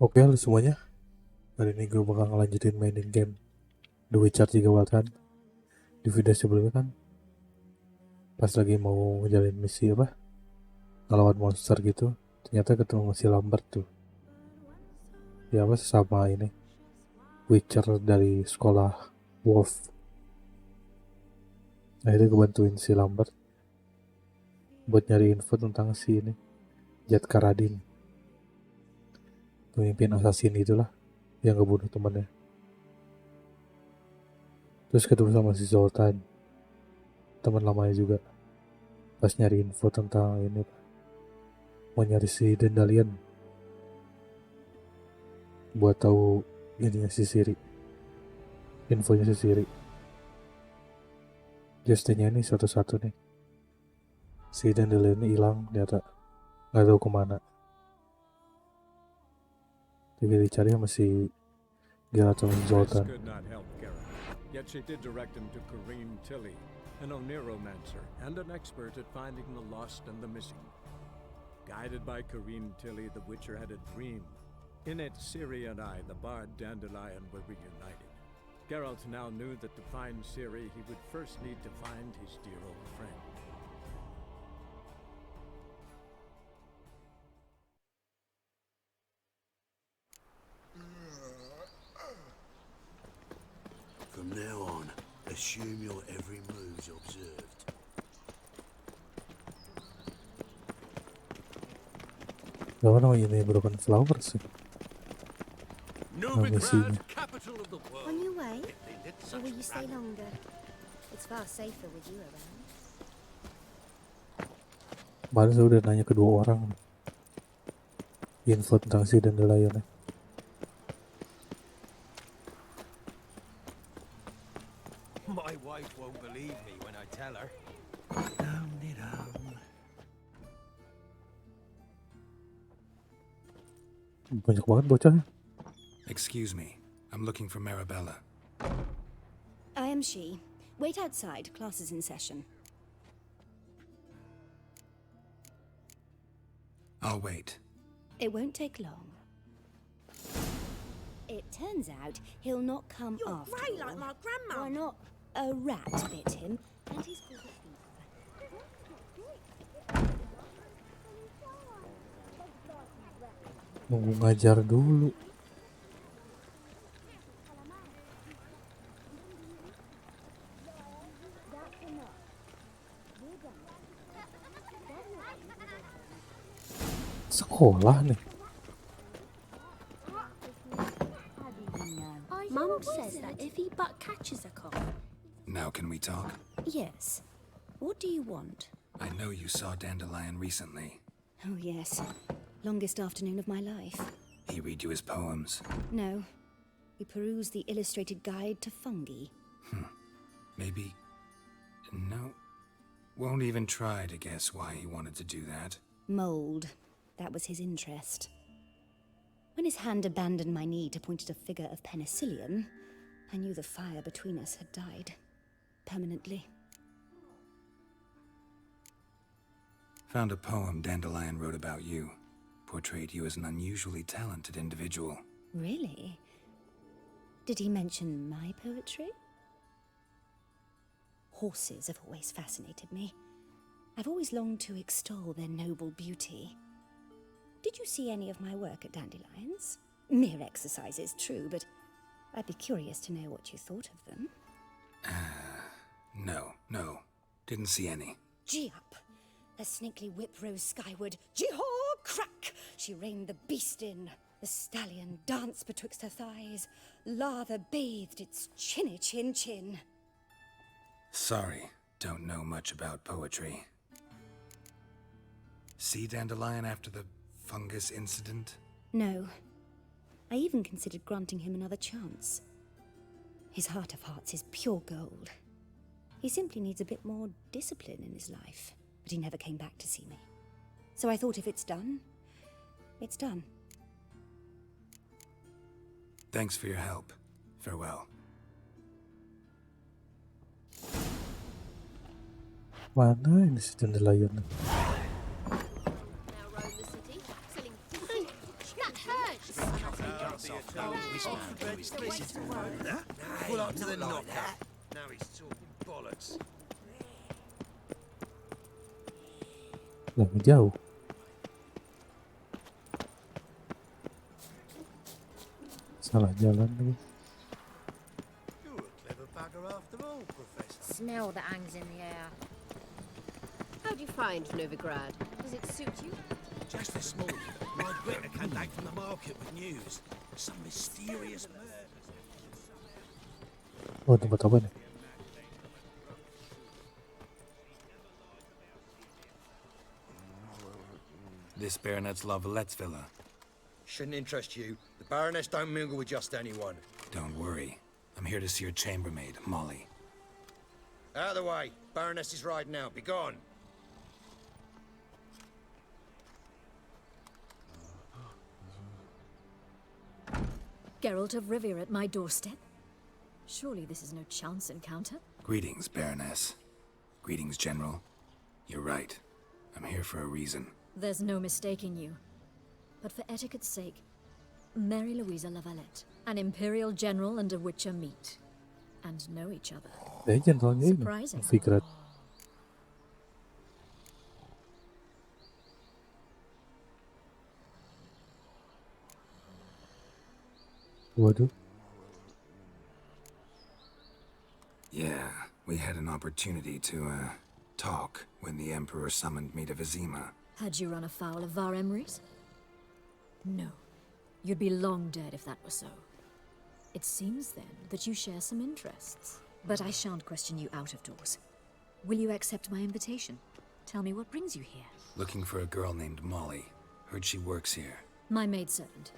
Oke, halo semuanya. Hari ini gue bakal ngelanjutin mainin game The Witcher 3 Wild Hunt. Di video sebelumnya kan pas lagi mau ngejalin misi apa, ngelawan monster gitu, ternyata ketemu si Lambert tuh. Ya apa sama ini Witcher dari sekolah Wolf. Akhirnya gue bantuin si Lambert buat nyari info tentang si ini Jad Karadin, pemimpin assassin itulah yang ngebunuh temannya. Terus ketemu sama si Zoltan, teman lamanya juga. Pas nyari info tentang ini, mau nyari si Dandelion buat tahu ininya si Siri, infonya si Siri. Justinya ini satu-satu nih, si Dandelion ini hilang ternyata, nggak tahu kemana. Jadi dicari sama si Geralt sama si Zoltan. could not help Geralt, yet she did direct him to Kareem Tilly, an oneromancer and an expert at finding the lost and the missing. Guided by Kareem Tilly, the Witcher had a dream. In it, Ciri and I, the bard Dandelion, were reunited. Geralt now knew that to find Ciri, he would first need to find his dear old friend. From now on, assume your every move's observed. Gak namanya ini Broken Flower sih misinya. Capital of the world. On your way? Or will you stay longer? It's far safer with you around. Kemarin saya udah nanya kedua orang info tentang si Dandelion. My wife won't believe me when I tell her. Banyak banget bocahnya. Excuse me, I'm looking for Marabella. I am she. Wait outside. Class is in session. I'll wait. It won't take long. It turns out he'll not come You're after grey all. like my grandma. Why not? A rat bit him, and he's called a thief. Nunggu ngajar dulu. Sekolah nih. Mum says that if he but catches a cough. Now can we talk? Yes. What do you want? I know you saw Dandelion recently. Oh, yes. Longest afternoon of my life. He read you his poems. No. We perused the illustrated guide to fungi. Maybe... No. Won't even try to guess why he wanted to do that. Mold. That was his interest. When his hand abandoned my knee to point at a figure of penicillium, I knew the fire between us had died. Permanently. Found a poem Dandelion wrote about you. Portrayed you as an unusually talented individual. Really? Did he mention my poetry? Horses have always fascinated me. I've always longed to extol their noble beauty. Did you see any of my work at Dandelions? Mere exercises, true, but I'd be curious to know what you thought of them. No. Didn't see any. Gee up! Her snakely whip rose skyward. Jee-haw! Crack! She reined the beast in. The stallion danced betwixt her thighs. Lather bathed its chinny chin. Sorry, don't know much about poetry. See Dandelion after the fungus incident? No. I even considered granting him another chance. His heart of hearts is pure gold. He simply needs a bit more discipline in his life. But he never came back to see me. So I thought if it's done, it's done. Thanks for your help. Farewell. Mana ini si Dandelion? Now roam the city, selling that hurts. Pull up to the knockout. Now he's talking bollocks. Lah, jauh. Salah jalan lagi. You're a clever bugger after all, Professor. Smell that hangs in the air. How do you find Novigrad? Does it suit you? Just this morning, my Britta came back from the market with news. Some mysterious murder. Oh, tempat apa nih? This Baronet's Lavallette's villa. Shouldn't interest you. The Baroness don't mingle with just anyone. Don't worry. I'm here to see your chambermaid, Molly. Out of the way. Baroness is riding out. Be gone. Geralt of Rivia at my doorstep? Surely this is no chance encounter? Greetings, Baroness. Greetings, General. You're right. I'm here for a reason. There's no mistaking you. But for etiquette's sake, Mary Louisa Lavalette, an Imperial General and a Witcher meet. And know each other. Generalnya ini. Surprising. Fikrat. Waduh. Yeah, we had an opportunity to, talk when the Emperor summoned me to Vizima. Had you run afoul of Var Emrys? No. You'd be long dead if that were so. It seems then that you share some interests. But I shan't question you out of doors. Will you accept my invitation? Tell me what brings you here. Looking for a girl named Molly. Heard she works here. My maidservant.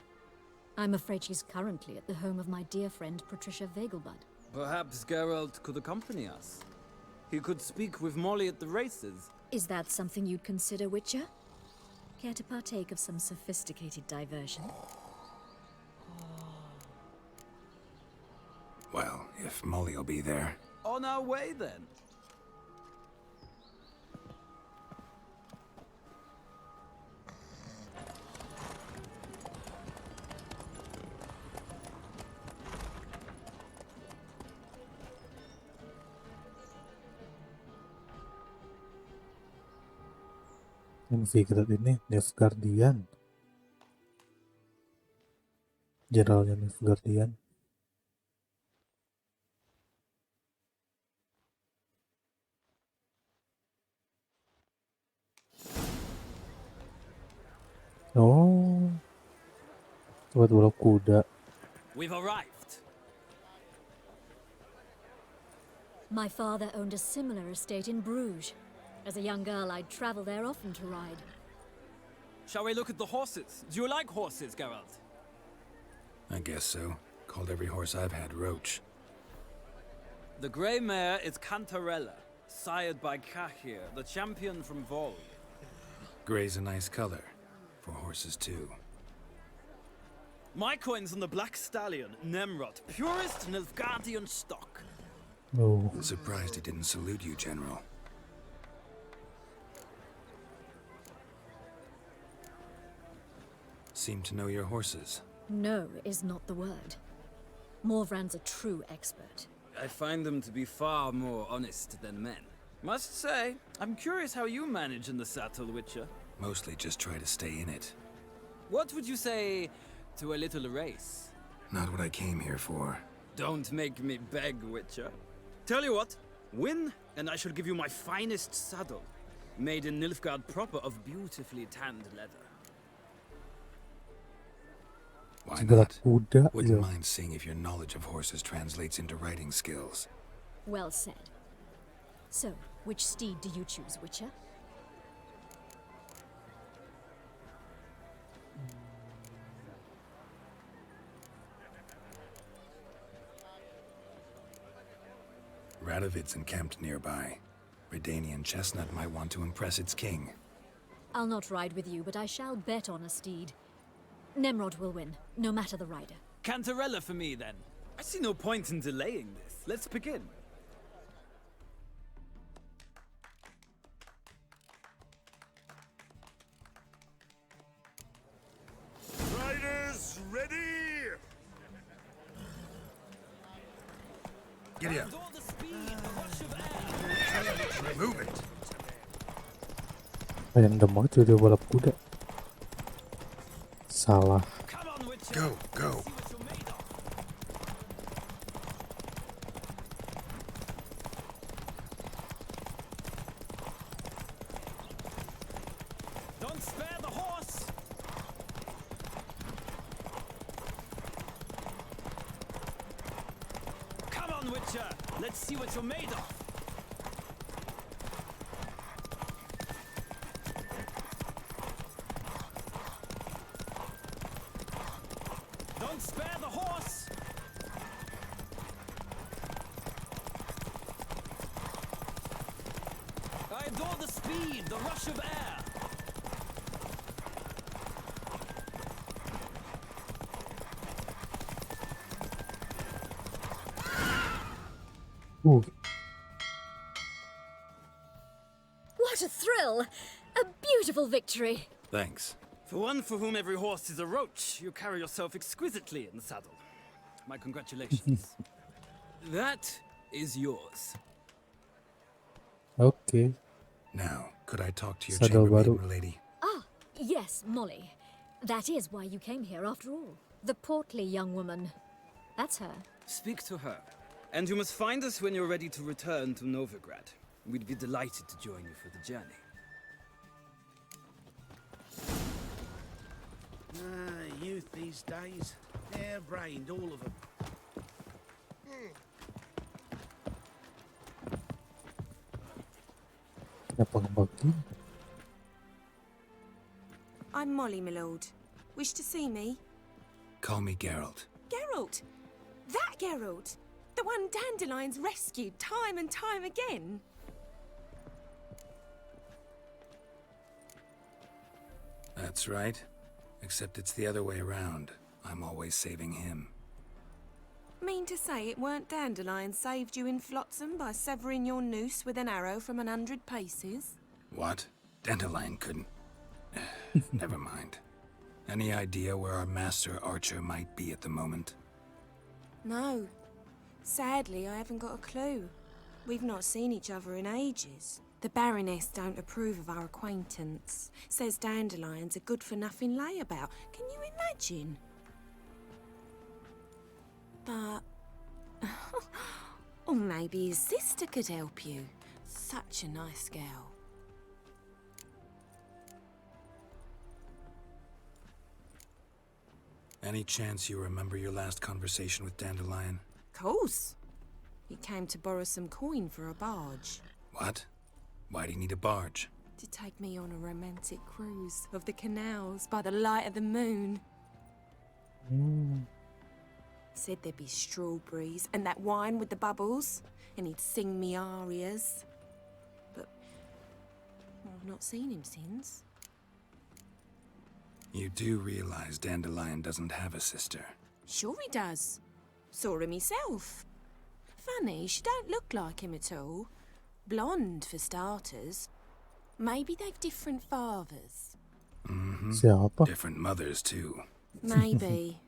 I'm afraid she's currently at the home of my dear friend Patricia Vegelbud. Perhaps Geralt could accompany us. He could speak with Molly at the races. Is that something you'd consider, Witcher? Care to partake of some sophisticated diversion? Well, if Molly'll be there. On our way, then. Yang Fikrat ini Nilfgaardian. Generalnya Nilfgaardian. Oh, buat balap kuda. We've arrived. My father owned a similar estate in Bruges. As a young girl, I'd travel there often to ride. Shall we look at the horses? Do you like horses, Geralt? I guess so. Called every horse I've had Roach. The grey mare is Cantarella, sired by Cahir, the champion from Vol. Grey's a nice color. For horses, too. My coin's on the black stallion, Nemrod, purest Nilfgaardian stock. Oh, I'm surprised he didn't salute you, General. Seem to know your horses. No is not the word. Morvran's a true expert. I find them to be far more honest than men. Must say, I'm curious how you manage in the saddle, Witcher. Mostly just try to stay in it. What would you say to a little race? Not what I came here for. Don't make me beg, Witcher. Tell you what, win, and I shall give you my finest saddle. Made in Nilfgaard proper of beautifully tanned leather. Why balap not? kuda. Wouldn't Ya. mind seeing if your knowledge of horses translates into riding skills. Well said. So, which steed do you choose, Witcher? Radovid's encamped nearby. Redanian chestnut might want to impress its king. I'll not ride with you, but I shall bet on a steed. Nemrod will win, no matter the rider. Cantarella for me, then. I see no point in delaying this. Let's begin. Riders ready! Move it. Random banget video balap kuda. Salah. Come on, Witcher. Go, go. See what you're made of. Don't spare the horse. Come on, Witcher. Let's see what you're made of. Don't spare the horse. I adore the speed, the rush of air. What a thrill! A beautiful victory! Thanks. For one for whom every horse is a roach, you carry yourself exquisitely in the saddle. My congratulations. That is yours. Oke. Now, could I talk to your Saddle baru. chambermaid, lady? Ah, yes, Molly. That is why you came here after all. The portly young woman. That's her. Speak to her. And you must find us when you're ready to return to Novigrad. We'd be delighted to join you for the journey. Youth these days. Hair-brained, all of them. Kenapa ngebagi? I'm Molly, my lord. Wish to see me? Call me Geralt. Geralt! That Geralt! The one Dandelion's rescued time and time again! That's right. Except it's the other way around. I'm always saving him. Mean to say it weren't Dandelion saved you in Flotsam by severing your noose with an arrow from 100 paces? What? Dandelion couldn't. Never mind. Any idea where our master archer might be at the moment? No. Sadly, I haven't got a clue. We've not seen each other in ages. The Baroness don't approve of our acquaintance. Says Dandelion's a good-for-nothing layabout. Can you imagine? But... or maybe his sister could help you. Such a nice girl. Any chance you remember your last conversation with Dandelion? Course. He came to borrow some coin for a barge. What? Why do you need a barge? To take me on a romantic cruise of the canals by the light of the moon. Said there'd be strawberries and that wine with the bubbles, and he'd sing me arias. But I've not seen him since. You do realize Dandelion doesn't have a sister. Sure he does. Saw him himself. Funny, she don't look like him at all. Blonde, for starters. Maybe they've different fathers. Mm-hmm. Siapa? Different mothers, too. Maybe.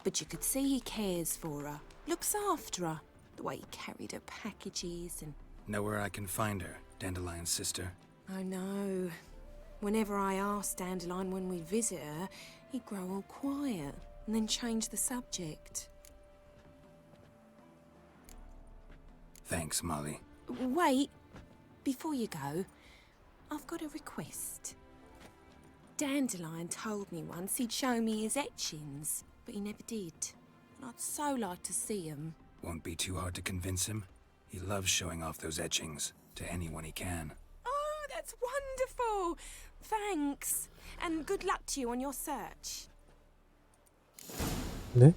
But you could see he cares for her. Looks after her. The way he carried her packages and... Know where I can find her, Dandelion's sister? Oh no. Whenever I asked Dandelion when we'd visit her, he'd grow all quiet and then change the subject. Thanks, Molly. Wait. Before you go, I've got a request. Dandelion told me once he'd show me his etchings, but he never did. And I'd so like to see them. Won't be too hard to convince him. He loves showing off those etchings to anyone he can. Oh, that's wonderful! Thanks. And good luck to you on your search. Ne?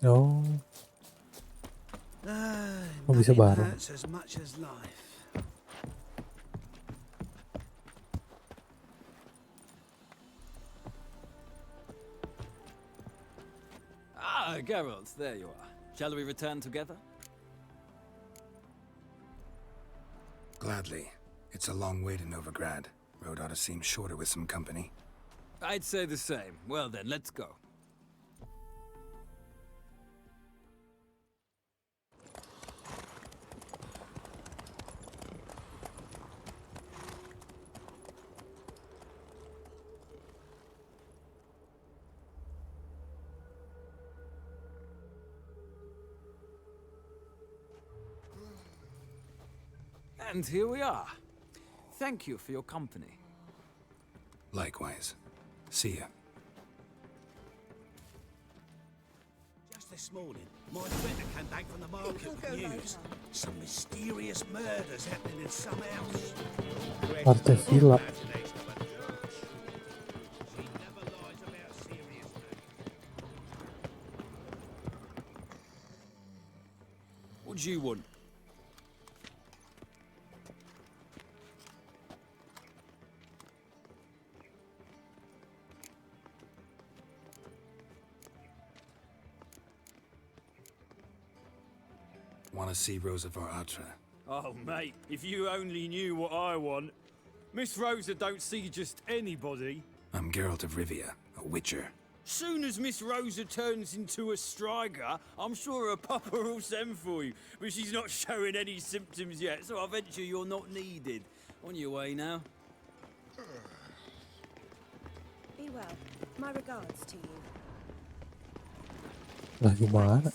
Oh, oh bisa Nothing bareng. hurts as much as life. Geralt, there you are. Shall we return together? Gladly. It's a long way to Novigrad. Road ought to seem shorter with some company. I'd say the same. Well then, let's go. And here we are. Thank you for your company. Likewise. See ya. Just this morning, my friend came back from the market with news. Some mysterious murders happening in some house. Artefila. She never lies about serious matters. What do you want? Want to see Rosa var Atra? Oh, mate, if you only knew what I want. Miss Rosa don't see just anybody. I'm Geralt of Rivia, a witcher. Soon as Miss Rosa turns into a striker, I'm sure her papa will send for you. But she's not showing any symptoms yet, so I venture you're not needed. On your way now. Be well. My regards to you. Lah gimana?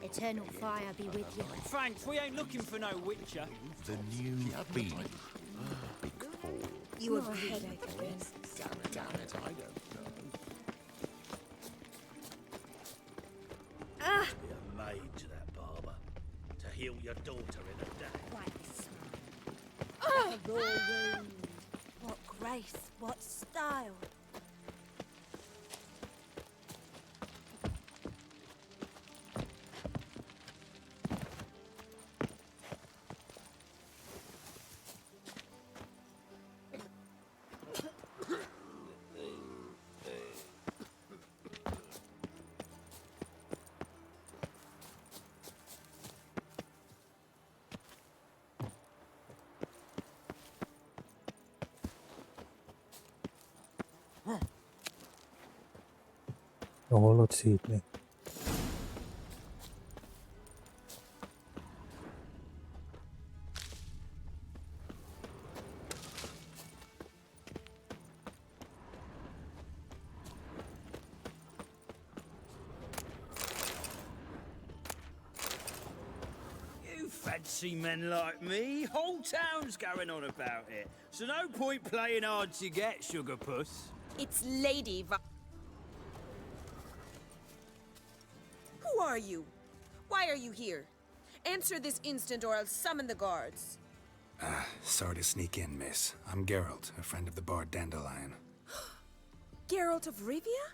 Eternal fire be with you. Thanks, we ain't looking for no witcher. The new beat. Big ball. You have a headache. Damn it, I don't know. Be a maid to that barber. To heal your daughter in a day. What grace, what style. Oh, let's see it nih. You fancy men like me? Whole town's going on about it. So no point playing hard to get, sugar puss. It's Lady Va- Who are you? Why are you here? Answer this instant or I'll summon the guards. Sorry to sneak in, miss. I'm Geralt, a friend of the bard Dandelion. Geralt of Rivia?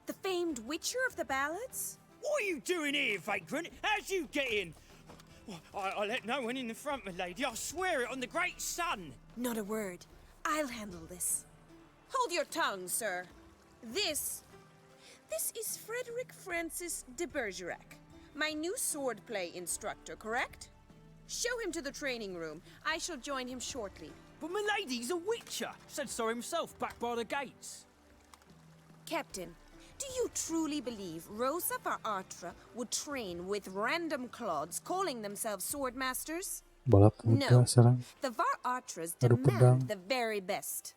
The famed witcher of the ballads? What are you doing here, vagrant? How'd you get in? I let no one in the front, my lady. I swear it on the great sun. Not a word. I'll handle this. Hold your tongue, sir. This is Frederick Francis de Bergerac, my new swordplay instructor, correct? Show him to the training room. I shall join him shortly. But my lady's a witcher. Said so himself back by the gates. Captain, do you truly believe Rosa var Atra would train with random clods calling themselves sword masters? Balap No. muda serang. The var Atras Adu pedang. demand the very best.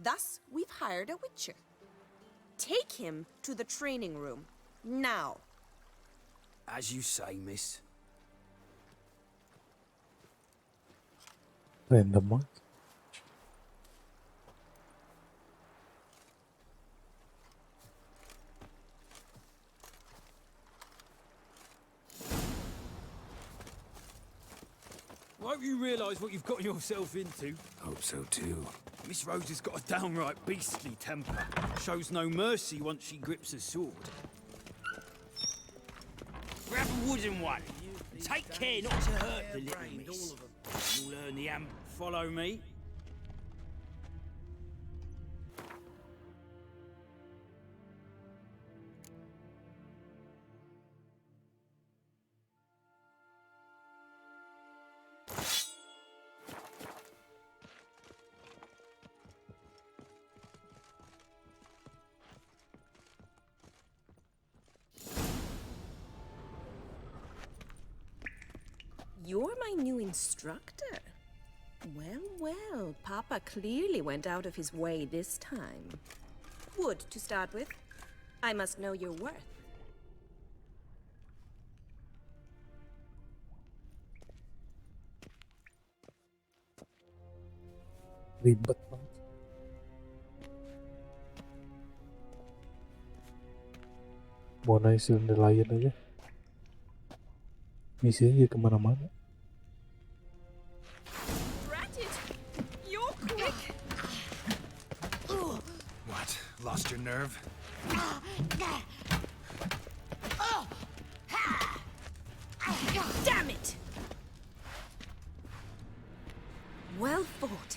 Thus, we've hired a witcher. Take him to the training room, now. As you say, miss. Random banget. Won't you realise what you've got yourself into? Hope so too. Miss Rosa's got a downright beastly temper. Shows no mercy once she grips a sword. Grab a wooden one. Take care not to hurt the little miss. You'll learn the amp. Follow me. You're my new instructor. Well, well, Papa clearly went out of his way this time. Wood, to start with. I must know your worth. Ribet banget. Mau naik cylinder lion aja. Misinya jadi kemana-mana. You're quick. What? Lost your nerve? Damn it! Well fought.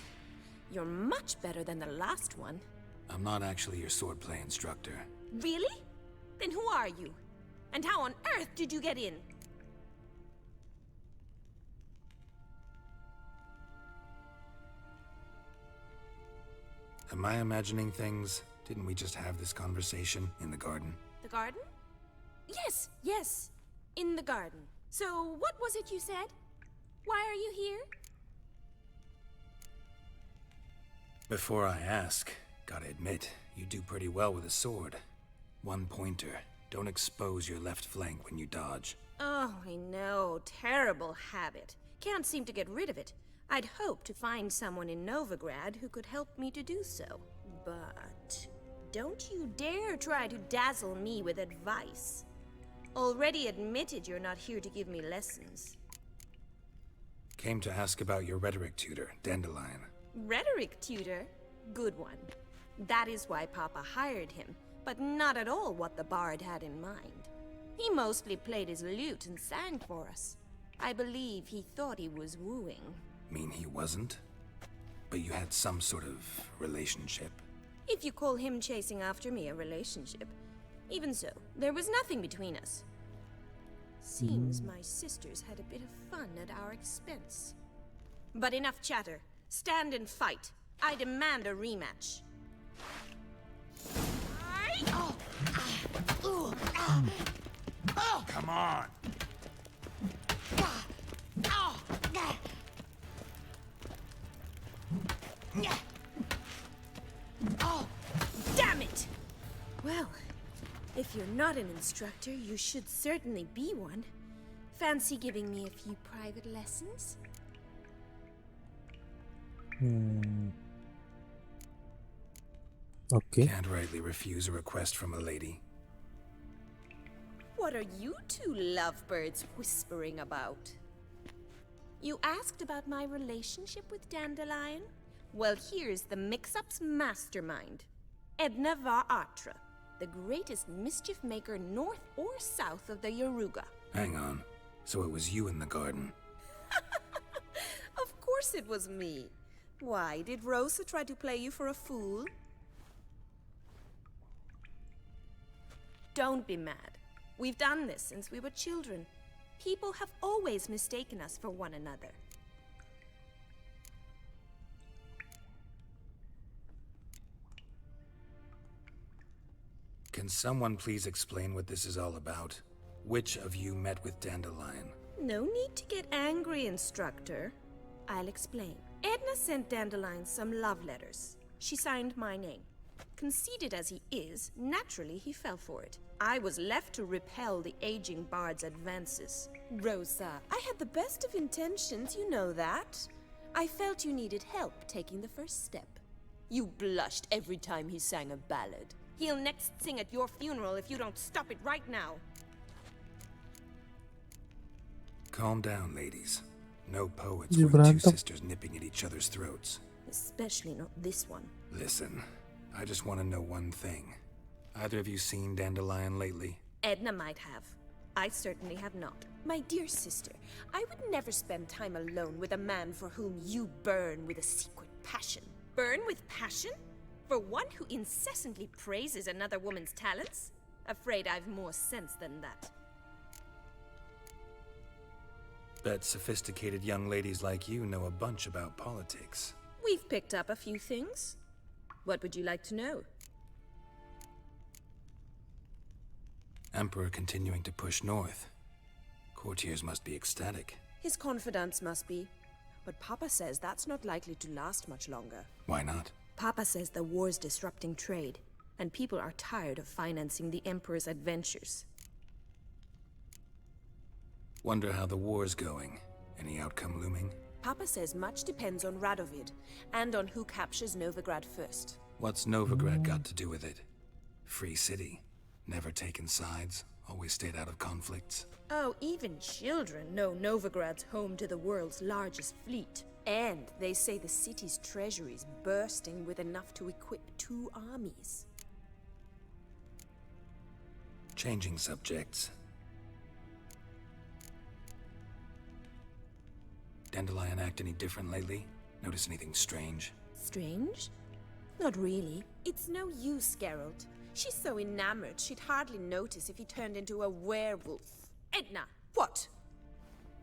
You're much better than the last one. I'm not actually your swordplay instructor. Really? Then who are you? And how on earth did you get in? Am I imagining things? Didn't we just have this conversation in the garden? The garden? Yes, yes. In the garden. So, what was it you said? Why are you here? Before I ask, gotta admit, you do pretty well with a sword. One pointer. Don't expose your left flank when you dodge. Oh, I know. Terrible habit. Can't seem to get rid of it. I'd hoped to find someone in Novigrad who could help me to do so. But don't you dare try to dazzle me with advice. Already admitted you're not here to give me lessons. Came to ask about your rhetoric tutor, Dandelion. Rhetoric tutor? Good one. That is why Papa hired him, but not at all what the bard had in mind. He mostly played his lute and sang for us. I believe he thought he was wooing. Mean he wasn't? But you had some sort of relationship? If you call him chasing after me a relationship. Even so, there was nothing between us. Seems my sisters had a bit of fun at our expense. But enough chatter. Stand and fight. I demand a rematch. Come on! Damn it! Well, if you're not an instructor, you should certainly be one. Fancy giving me a few private lessons? Okay. Can't rightly refuse a request from a lady. What are you two lovebirds whispering about? You asked about my relationship with Dandelion? Well, here's the mix-up's mastermind. Edna var Atra, the greatest mischief maker north or south of the Yaruga. Hang on. So it was you in the garden? Of course it was me. Why, did Rosa try to play you for a fool? Don't be mad. We've done this since we were children. People have always mistaken us for one another. Can someone please explain what this is all about? Which of you met with Dandelion? No need to get angry, instructor. I'll explain. Edna sent Dandelion some love letters. She signed my name. Conceited as he is, naturally he fell for it. I was left to repel the aging bard's advances. Rosa, I had the best of intentions, you know that. I felt you needed help taking the first step. You blushed every time he sang a ballad. He'll next sing at your funeral if you don't stop it right now. Calm down, ladies. No poets You were two berantem. sisters nipping at each other's throats. Especially not this one. Listen, I just want to know one thing. Either of you seen Dandelion lately? Edna might have. I certainly have not. My dear sister, I would never spend time alone with a man for whom you burn with a secret passion. Burn with passion? For one who incessantly praises another woman's talents? Afraid I've more sense than that. Bet sophisticated young ladies like you know a bunch about politics. We've picked up a few things. What would you like to know? Emperor continuing to push north. Courtiers must be ecstatic. His confidants must be. But Papa says that's not likely to last much longer. Why not? Papa says the war's disrupting trade, and people are tired of financing the Emperor's adventures. Wonder how the war's going. Any outcome looming? Papa says much depends on Radovid, and on who captures Novigrad first. What's Novigrad got to do with it? Free city. Never taken sides. Always stayed out of conflicts. Oh, even children know Novigrad's home to the world's largest fleet. And they say the city's treasury's bursting with enough to equip 2 armies. Changing subjects. Dandelion act any different lately? Notice anything strange? Strange? Not really. It's no use, Geralt. She's so enamored she'd hardly notice if he turned into a werewolf. Edna, what?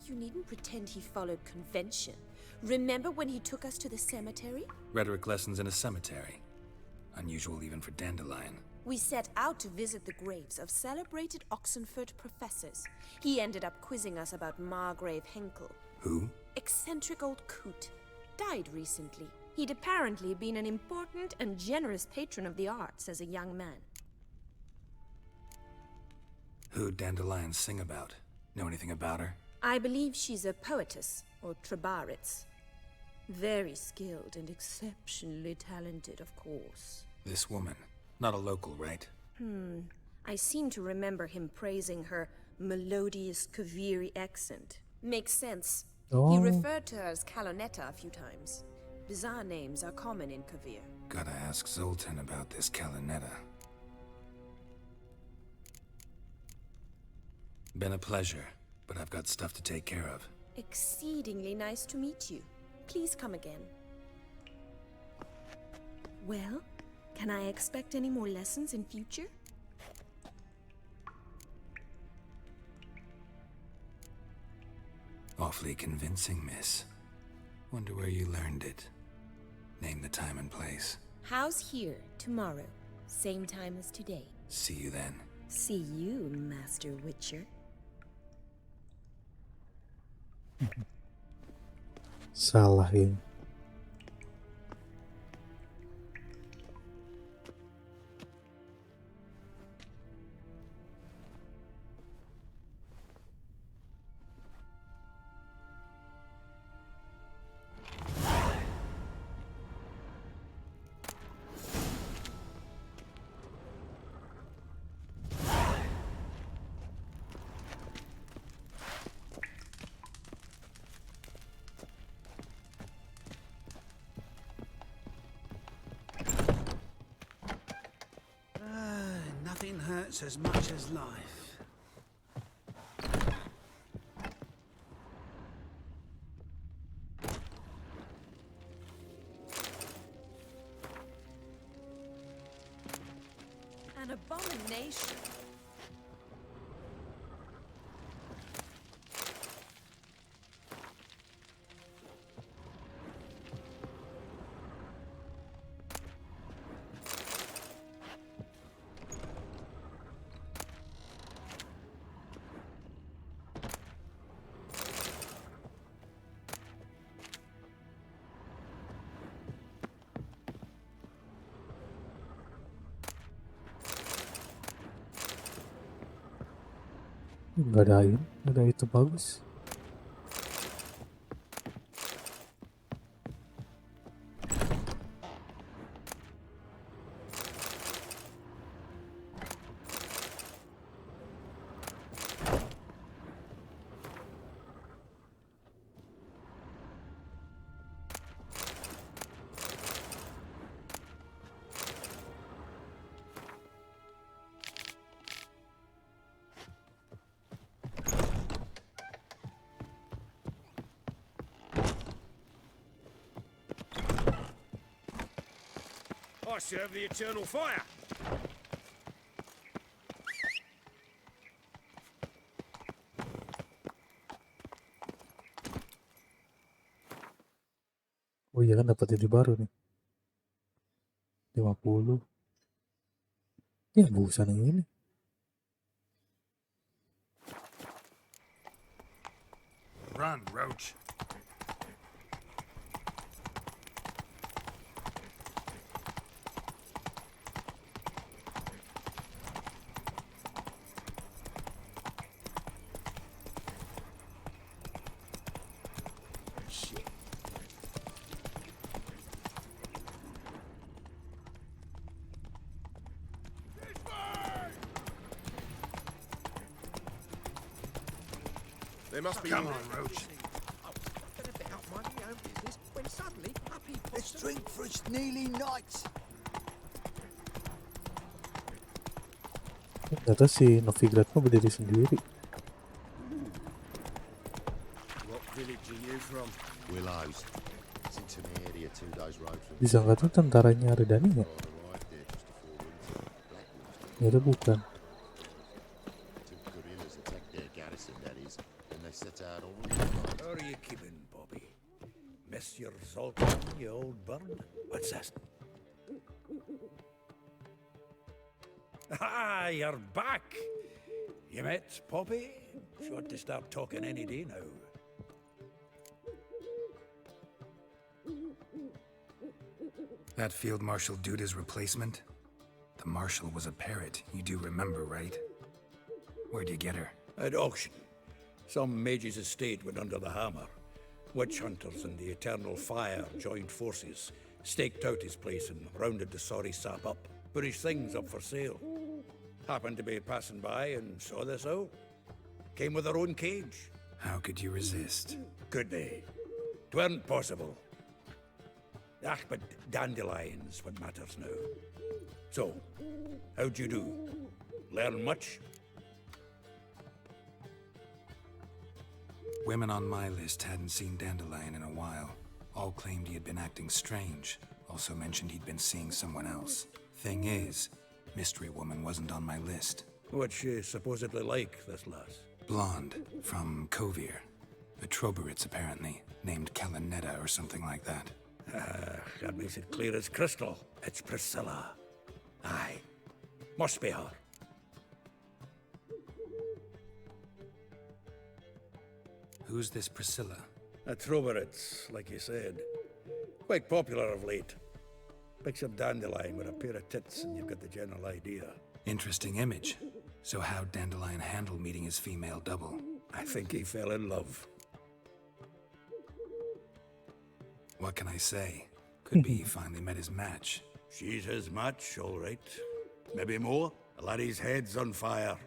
You needn't pretend he followed convention. Remember when he took us to the cemetery? Rhetoric lessons in a cemetery. Unusual even for Dandelion. We set out to visit the graves of celebrated Oxenford professors. He ended up quizzing us about Margrave Henkel. Who? Eccentric old coot. Died recently. He'd apparently been an important and generous patron of the arts as a young man. Who'd Dandelion sing about? Know anything about her? I believe she's a poetess, or trabaritz. Very skilled and exceptionally talented, of course. This woman. Not a local, right? I seem to remember him praising her melodious Kaviri accent. Makes sense. Oh. He referred to her as Calonetta a few times. Bizarre names are common in Kavir. Gotta ask Zoltan about this Kalinetta. Been a pleasure, but I've got stuff to take care of. Exceedingly nice to meet you. Please come again. Well, can I expect any more lessons in future? Awfully convincing, miss. Wonder where you learned it. Name the time and place. House here, tomorrow. Same time as today. See you then. See you, Master Witcher. Salah ini. Nothing hurts as much as life. An abomination. Nggak ada air, ada itu bagus. I serve the eternal fire. Oh iya kan dapat ini baru nih. 50. Ya busan yang ini. Run, Roach. There must be. Come on, Roach. Let's drink for it's nearly night. Ternyata si Novigrad mah berdiri sendiri. What village are you from? Willows. It's into the area 2 days road from. Disangka tuh tentaranya Redani nggak? Arrived there just before winter. Black Ternyata bukan. Two guerrillas attacked their garrison, that is, and they set out on the How are you keeping, Bobby? Miss your Zoltan, you old bird? What's this? Ah, you're back. You met Poppy? She ought to start talking any day now. That Field Marshal Duda's replacement? The Marshal was a parrot, you do remember, right? Where'd you get her? At auction. Some mage's estate went under the hammer. Witch hunters and the Eternal Fire joined forces, staked out his place and rounded the sorry sap up. Put his things up for sale. Happened to be passing by and saw this out. Came with their own cage. How could you resist? Could they? 'Tweren't possible. Ah, but dandelions what matters now. So, how'd you do? Learn much? Women on my list hadn't seen Dandelion in a while. All claimed he had been acting strange. Also mentioned he'd been seeing someone else. Thing is, Mystery Woman wasn't on my list. What's she supposedly like, this lass? Blonde, from Kovir. A Troberitz, apparently, named Kalanetta or something like that. That makes it clear as crystal. It's Priscilla. Aye. Must be her. Who's this Priscilla? A Troberitz, like you said. Quite popular of late. Picture Dandelion with a pair of tits and you've got the general idea. Interesting image. So how'd Dandelion handle meeting his female double? I think he fell in love. What can I say? Could be he finally met his match. She's his match, all right. Maybe more. The laddie's head's on fire.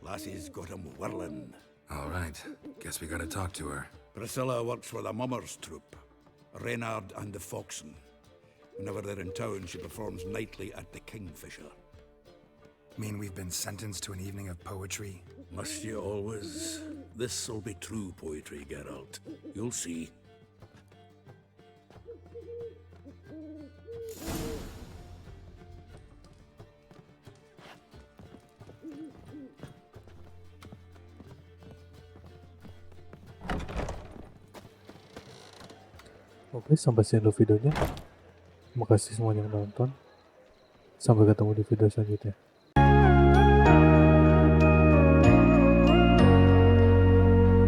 Lassie's got him whirling. All right. Guess we gotta talk to her. Priscilla works for the Mummers troupe. Reynard and the Foxen. Whenever they're in town, she performs nightly at the Kingfisher. Mean we've been sentenced to an evening of poetry? Must you always? This'll be true poetry, Geralt. You'll see. Oke, sampai sini dulu videonya. Terima kasih semuanya yang nonton. Sampai ketemu di video selanjutnya.